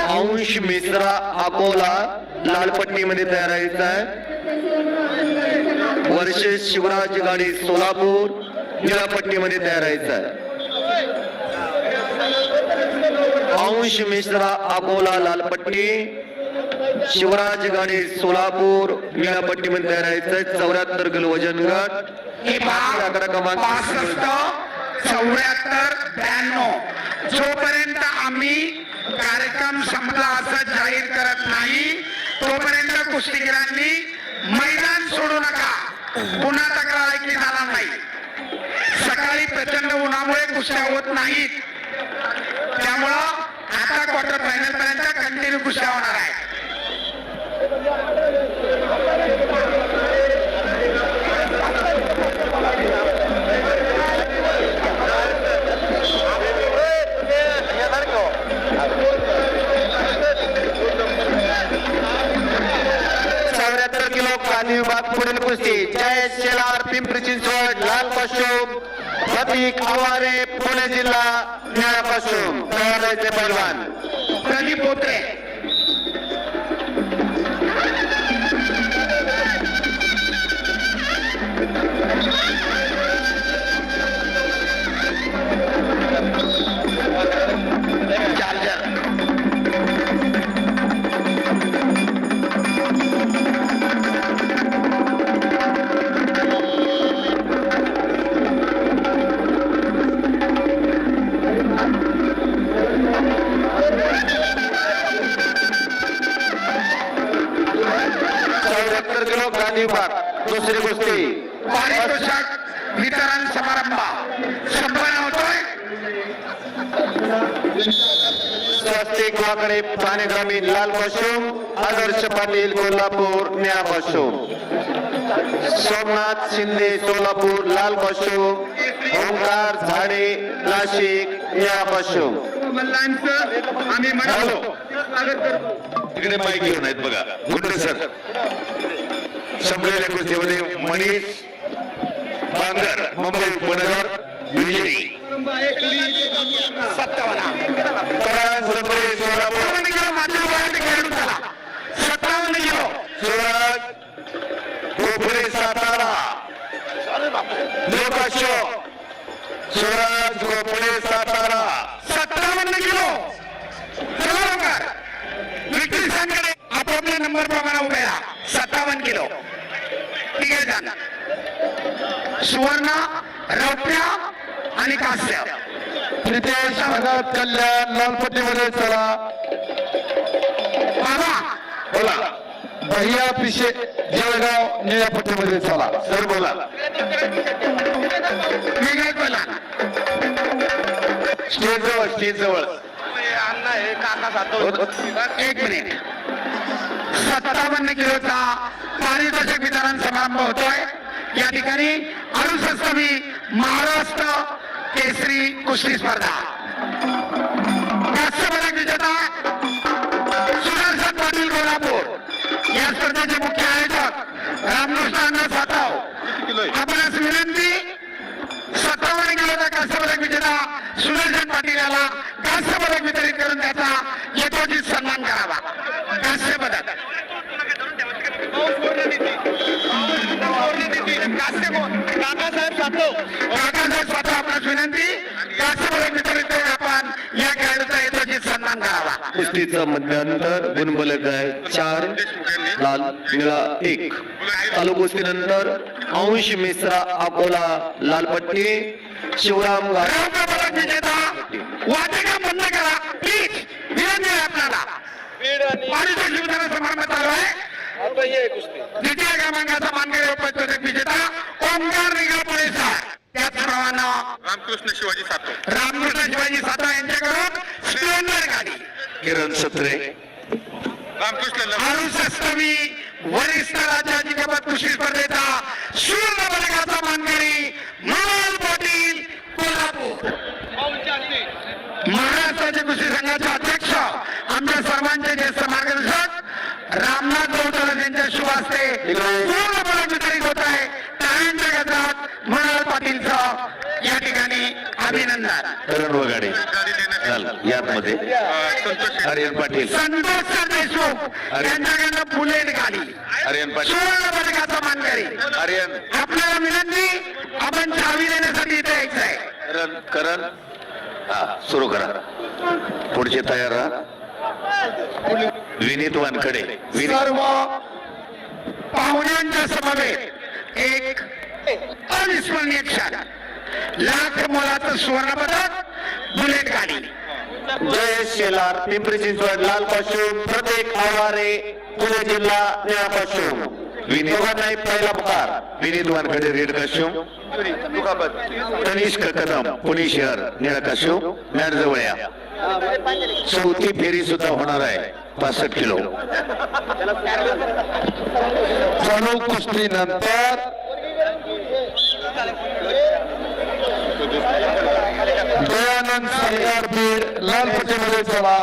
अंश मिश्रा अकोला लाल पट्टीमध्ये तयार आहे. वर्ष शिवराज गाडी सोलापूर निळ्या पट्टीमध्ये तयार आहे. अंश मिश्रा अकोला लाल पट्टी, शिवराज गाडी सोलापूर निळ्या पट्टीमध्ये तयार आहे. 74 किलो वजन गट. 11 क्रमांक 74-92. जोपर्यंत आम्ही कार्यक्रम संपला असं जाहीर करत नाही तोपर्यंत कुस्तीगिरांनी मैदान सोडू नका. पुन्हा तक्रार ऐकली जाणार नाही. सकाळी प्रचंड उन्हामुळे कुस्त्या होत नाहीत, त्यामुळं आता क्वार्टर फायनल पर्यंत कंटिन्यू कुस्त्या होणार आहे. विभाग पुढील कुस्ती जय शेलार पिंपरी चिंचवड लाल पश्चिम, प्रतीक आवारे पुणे जिल्हा निळा पश्चिम. तयार पैलवान प्रदीप बोत्रे. विभाग दुसरी कुस्ती पारितोषिक वितरण समारंभ संपन्न होतोय. स्वस्तिक वाकडे ठाणे ग्रामीण लाल पश्चिम, आदर्श पाटील कोल्हापूर निळा पश्चिम, सोमनाथ शिंदे सोलापूर लाल पश्चिम, ओंकार झाडे नाशिक निळा पश्चिम. आम्ही म्हणालो तिकडे माईक घेऊन आहेत बघा. गुंडे सर संपलेल्या कुस्तीमध्ये मनीष बांगर मुंबई उपनगर विजयी. 57 किलो शिवराज गोखले सातारा शिवराज गोखले सातारा 57 किलो. विक्री संघाने आपापल्या नंबर प्रमाणे उभे राहा. 57 किलो. ठीक आहे. सुवर्ण, रौप्य आणि कांस्य. प्रितेश भगत कल्याण लालपट्टीमध्ये चला. बाबा बोला. भैया पिशे जळगाव निळ्या पट्टीमध्ये चला. सर बोला. मी काय बोला. स्टेज जवळ एक मिनिट. 57 किलोचा पारितोषिक वितरण समारंभ होतोय. या ठिकाणी 68वी महाराष्ट्र केसरी कुस्ती स्पर्धा. कांस्य पदक विजेता सुदर्शन पाटील कोल्हापूर. या स्पर्धेचे मुख्य आयोजक रामकृष्ण साताव. आपणास विनंती 57 किलोचा कांस्य पदक विजेता सुदर्शन पाटील याला कांस्य पदक वितरित करून त्याचा यथोचित सन्मान करावा. कांस्य पदक काकासाहेब सातव आपणास विनंती. कांस्य पदक वितरित करून आपण या खेळाडूचा यथोचित सन्मान करावा. कुस्तीचा मध्यांतर गुणबलक आहे 4 लाल निळा 1. चालू कुस्तीनंतर अंश मिश्रा अकोला लाल पट्टी, शिवराम पदक विजेता वाटेका बंद करा प्लीज. विनंती आहे आपल्याला. पारितोषिक वितरण समारंभ चालू आहे. द्वितीय क्रमांकाचा मानकरी पदक विजेता ओंकार निघा परिसर. त्याचप्रमाणे रामकृष्ण शिवाजी सातव यांच्याकडून स्प्लेंडर गाडी. किरण सत्रे. रामकृष्ण 68वी वरिष्ठ राज्याची कबड्डी कुस्ती स्पर्धेचा सुवर्ण पदकाचा मानकरी मनोज पाटील कोल्हापूर. महाराष्ट्राचे कुस्ती संघाचे अध्यक्ष आमच्या सर्वांचे ज्येष्ठ इकडे पूर्णपणे वितरित होत आहे. टाळ्यांच्या गजरात मृणाल पाटीलचं या ठिकाणी अभिनंदन. करण वगाडे यात मध्ये आर्यन पाटील संतोष देशमुख यांच्याकडनं बुलेट गाडी आर्यन पाटील सुवर्ण पदकाचा मानकरी. आर्यन आपल्याला विनंती, आपण चावी देण्यासाठी इथे यायचं आहे. करण करण हा सुरू करा. पुढचे तयार राहा. विनीत वानखडे विनीत सर्व पाहुण्यांच्या समवेत एक अविस्मरणीय क्षण. लाख मोलाचं सुवर्ण पदक, बुलेट गाडी. जय शेलार पिंपरी चिंचवड लाल कॉस्ट्यूम प्रत्येक आवारे पुणे जिल्हा निळा कॉस्ट्यूम. विनीत नाही पहिला पुकार. Vineet Wankhede red costume. तनिष्क कदम पुणे शहर निळा कॉस्ट्यूम. मॅट जवळ या. चौथी फेरी सुद्धा होणार आहे 65 किलो. चालू कुस्ती नंतर दयानंद सरकार बीड लाल पट्टीमध्ये चला.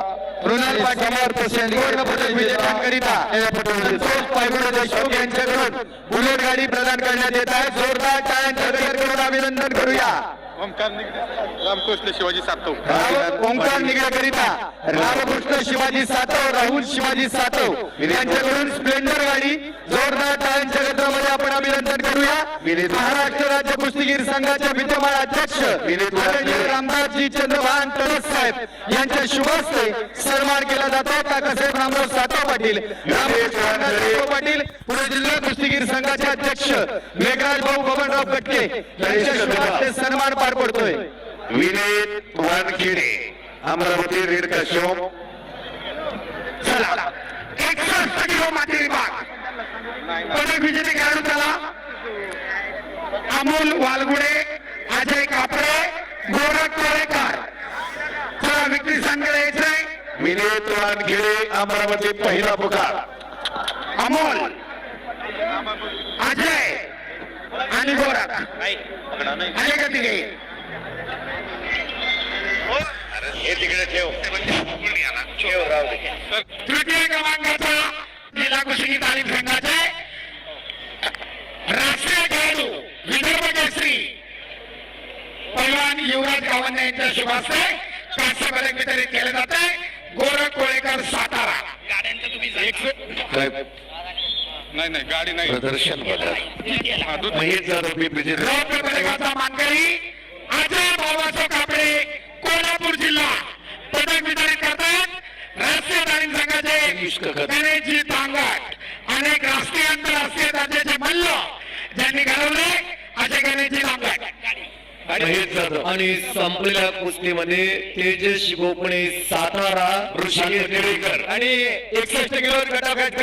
मृणाल पाटील सुवर्ण पदक विजेत्यांकरिता संतोष पायगुडे देशमुख यांच्याकडून बुलेट गाडी प्रदान करण्यात येत आहे. जोरदार टाळ्यांच्या गजर करून अभिनंदन करूया. रामकृष्ण शिवाजी सातव. ओंकार निगडकरिता रामकृष्ण शिवाजी सातव राहुल शिवाजी सातव यांच्याकडून स्प्लेंडर गाडी जोरदार टाळ्यांच्या गजरामध्ये आपण अभिनंदन करूया. महाराष्ट्र राज्य कुस्तीगीर संघाचे विद्यमान अध्यक्ष आदरणीय रामदासजी चंद्रभान तडस साहेब यांच्या शुभ हस्ते सन्मान केला जातो. काकासाहेब रामराव सातव पाटील रामकृष्ण पाटील पुणे जिल्हा कुस्तीगीर संघाचे अध्यक्ष मेघराज भाऊ बबनराव गटके यांच्या शुभ हस्ते सन्मान पार पडतोय. Vineet Wankhede Amravati red costume. चला 61 किलो माती विभाग पदक विजेते खेळाडू चला. अमोल वालगुडे, अजय कापडे, गोरख कोळेकर. चला विक्री संघ यायचंय. विनीत वानखेडे अमरावती पहिला पुकार. अमोल, अजय आणि गोरख आले का तिघे? हे तिकडे ठेव. तृतीय क्रमांकाचा जिल्हा कुस्ती तालीम संघाचे राष्ट्रीय खेळाडू विदर्भ केसरी पैलवान युवराज गावंडे यांच्या शुभ हस्ते कांस्य पदक वितरित केले जाते. गोरख कोळेकर सातारा. नाही नाही गाडी नाही. प्रदर्शन महेश जाधव पिंपरी चिंचवड. रौप्य पदकाचा मानकरी अजय बाबासाहेब कापडे कोल्हापूर जिल्हा पदक वितरित करतात. राष्ट्रीय तालीम संघाचे गणेशजी तांगट अनेक राष्ट्रीय आंतरराष्ट्रीय दर्जाचे मल्ल ज्यांनी घडवले असे गणेशजी तांगट. महेश जाधव आणि संपलेल्या कुस्तीमध्ये तेजस गोपणे सातारा ऋषिकेश निळेकर आणि 61 किलो गटात